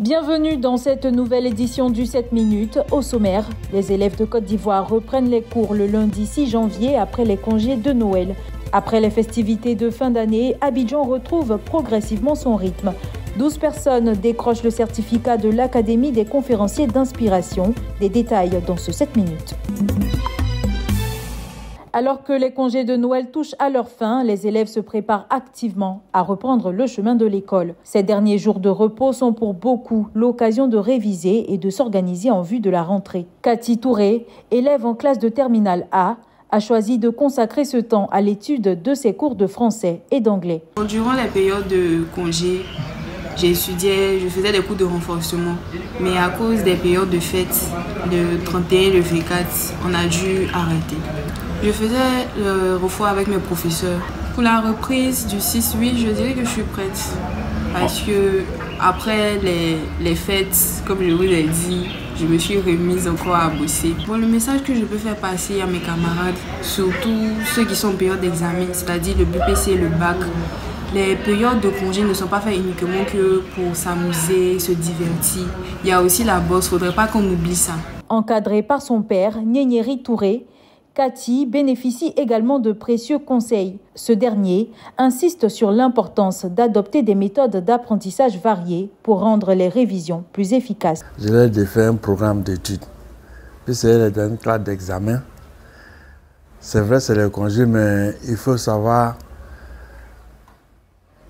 Bienvenue dans cette nouvelle édition du 7 minutes. Au sommaire, les élèves de Côte d'Ivoire reprennent les cours le lundi 6 janvier après les congés de Noël. Après les festivités de fin d'année, Abidjan retrouve progressivement son rythme. 12 personnes décrochent le certificat de l'Académie des conférenciers d'inspiration. Des détails dans ce 7 minutes. Alors que les congés de Noël touchent à leur fin, les élèves se préparent activement à reprendre le chemin de l'école. Ces derniers jours de repos sont pour beaucoup l'occasion de réviser et de s'organiser en vue de la rentrée. Cathy Touré, élève en classe de terminale A, a choisi de consacrer ce temps à l'étude de ses cours de français et d'anglais. Durant les périodes de congés, j'étudiais, je faisais des cours de renforcement. Mais à cause des périodes de fêtes, le 31 et le 24, on a dû arrêter. Je faisais le refroid avec mes professeurs. Pour la reprise du 6-8, je dirais que je suis prête. Parce que après les fêtes, comme je vous l'ai dit, je me suis remise encore à bosser. Bon, le message que je peux faire passer à mes camarades, surtout ceux qui sont en période d'examen, c'est-à-dire le BPC et le bac, les périodes de congé ne sont pas faites uniquement que pour s'amuser, se divertir. Il y a aussi la bosse, il ne faudrait pas qu'on oublie ça. Encadrée par son père, Nyényeri Touré, Cathy bénéficie également de précieux conseils. Ce dernier insiste sur l'importance d'adopter des méthodes d'apprentissage variées pour rendre les révisions plus efficaces. Je leur ai fait un programme d'études. Puis c'est dans une classe d'examen. C'est vrai, c'est le congé, mais il faut savoir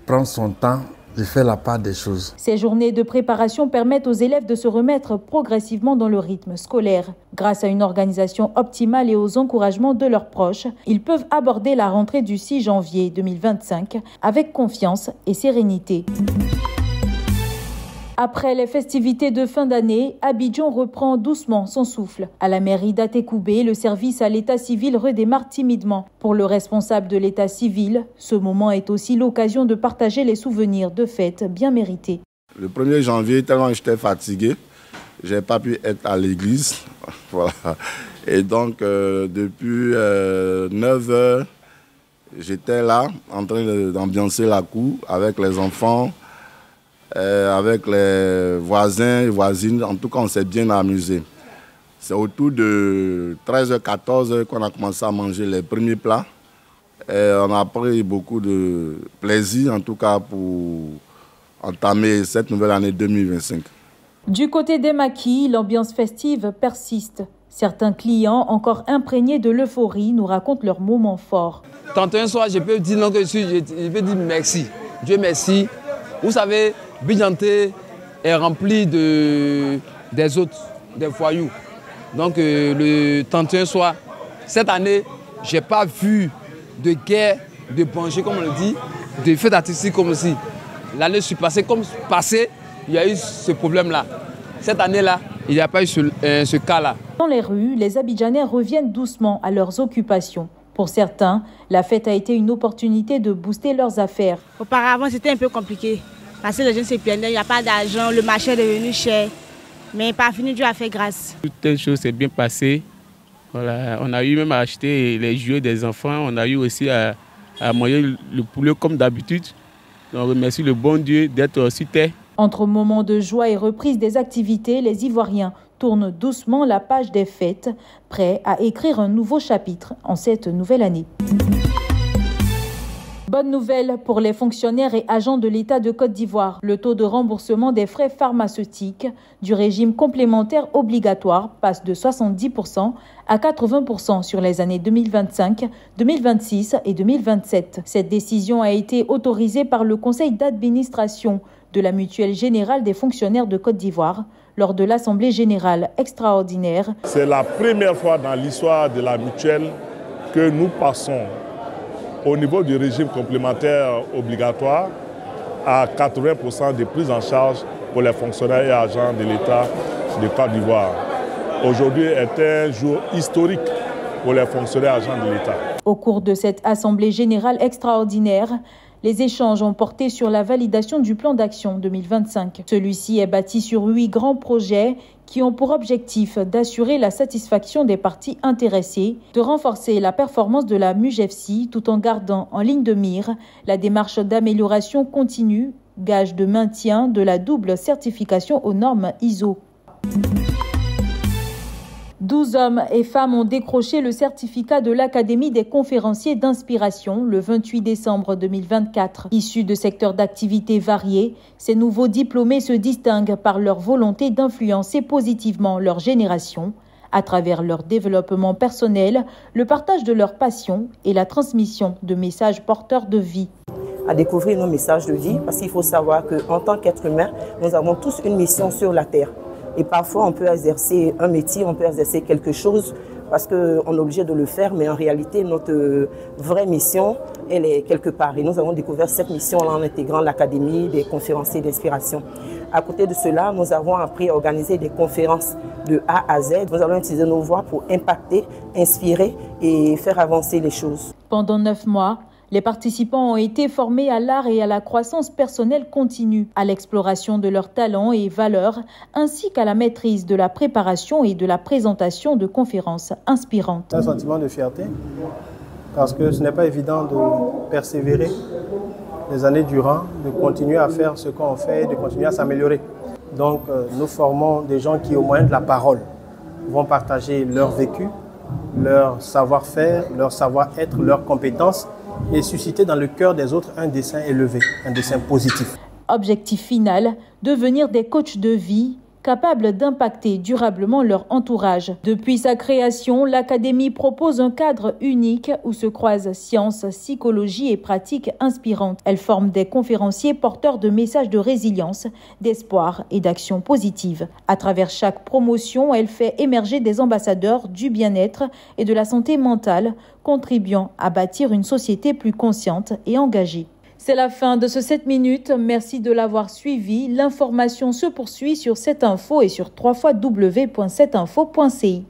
prendre son temps de faire la part des choses. Ces journées de préparation permettent aux élèves de se remettre progressivement dans le rythme scolaire. Grâce à une organisation optimale et aux encouragements de leurs proches, ils peuvent aborder la rentrée du 6 janvier 2025 avec confiance et sérénité. Après les festivités de fin d'année, Abidjan reprend doucement son souffle. À la mairie d'Atekoubé, le service à l'état civil redémarre timidement. Pour le responsable de l'état civil, ce moment est aussi l'occasion de partager les souvenirs de fêtes bien méritées. Le 1er janvier, tellement j'étais fatigué, je n'ai pas pu être à l'église. Voilà. Et donc, depuis 9 heures, j'étais là, en train d'ambiancer la cour avec les enfants. Avec les voisins et voisines, en tout cas on s'est bien amusé. C'est autour de 13h-14h qu'on a commencé à manger les premiers plats. Et on a pris beaucoup de plaisir en tout cas pour entamer cette nouvelle année 2025. Du côté des maquis, l'ambiance festive persiste. Certains clients, encore imprégnés de l'euphorie, nous racontent leurs moments forts. Tantôt un soir, je peux dire non que je peux dire merci. Dieu merci. Vous savez, Bijanté est rempli des autres, des voyous. Donc le 31 soir, cette année, je n'ai pas vu de guerre, de banjé comme on le dit, de fêtes artistiques comme si. L'année passée, comme passé, il y a eu ce problème-là. Cette année-là, il n'y a pas eu ce cas-là. Dans les rues, les Abidjanais reviennent doucement à leurs occupations. Pour certains, la fête a été une opportunité de booster leurs affaires. Auparavant, c'était un peu compliqué. Parce que les gens se plaignaient, il n'y a pas d'argent, le marché est devenu cher. Mais par fini, Dieu a fait grâce. Toute telle chose s'est bien passée. Voilà, on a eu même à acheter les jouets des enfants. On a eu aussi à manger le poulet comme d'habitude. On remercie le bon Dieu d'être aussi terre. Entre moments de joie et reprise des activités, les Ivoiriens tournent doucement la page des fêtes, prêts à écrire un nouveau chapitre en cette nouvelle année. Bonne nouvelle pour les fonctionnaires et agents de l'État de Côte d'Ivoire. Le taux de remboursement des frais pharmaceutiques du régime complémentaire obligatoire passe de 70% à 80% sur les années 2025, 2026 et 2027. Cette décision a été autorisée par le Conseil d'administration de la Mutuelle générale des fonctionnaires de Côte d'Ivoire lors de l'Assemblée générale extraordinaire. C'est la première fois dans l'histoire de la Mutuelle que nous passons au niveau du régime complémentaire obligatoire à 80% de prise en charge pour les fonctionnaires et agents de l'État de Côte d'Ivoire. Aujourd'hui est un jour historique pour les fonctionnaires et agents de l'État. Au cours de cette Assemblée générale extraordinaire, les échanges ont porté sur la validation du plan d'action 2025. Celui-ci est bâti sur 8 grands projets qui ont pour objectif d'assurer la satisfaction des parties intéressées, de renforcer la performance de la MUGEFSI tout en gardant en ligne de mire la démarche d'amélioration continue gage de maintien de la double certification aux normes ISO. 12 hommes et femmes ont décroché le certificat de l'Académie des conférenciers d'inspiration le 28 décembre 2024. Issus de secteurs d'activité variés, ces nouveaux diplômés se distinguent par leur volonté d'influencer positivement leur génération à travers leur développement personnel, le partage de leurs passions et la transmission de messages porteurs de vie. À découvrir nos messages de vie, parce qu'il faut savoir qu'en tant qu'être humain, nous avons tous une mission sur la Terre. Et parfois, on peut exercer un métier, on peut exercer quelque chose parce qu'on est obligé de le faire, mais en réalité, notre vraie mission, elle est quelque part. Et nous avons découvert cette mission-là en intégrant l'Académie des conférenciers d'inspiration. À côté de cela, nous avons appris à organiser des conférences de A à Z. Nous allons utiliser nos voix pour impacter, inspirer et faire avancer les choses. Pendant 9 mois, les participants ont été formés à l'art et à la croissance personnelle continue, à l'exploration de leurs talents et valeurs, ainsi qu'à la maîtrise de la préparation et de la présentation de conférences inspirantes. Un sentiment de fierté, parce que ce n'est pas évident de persévérer les années durant, de continuer à faire ce qu'on fait, de continuer à s'améliorer. Donc nous formons des gens qui, au moyen de la parole, vont partager leur vécu, leur savoir-faire, leur savoir-être, leurs compétences, et susciter dans le cœur des autres un dessein élevé, un dessein positif. Objectif final, devenir des coachs de vie capables d'impacter durablement leur entourage. Depuis sa création, l'Académie propose un cadre unique où se croisent sciences, psychologie et pratiques inspirantes. Elle forme des conférenciers porteurs de messages de résilience, d'espoir et d'action positive. À travers chaque promotion, elle fait émerger des ambassadeurs du bien-être et de la santé mentale, contribuant à bâtir une société plus consciente et engagée. C'est la fin de ce 7 minutes. Merci de l'avoir suivi. L'information se poursuit sur 7info et sur www.7info.ci.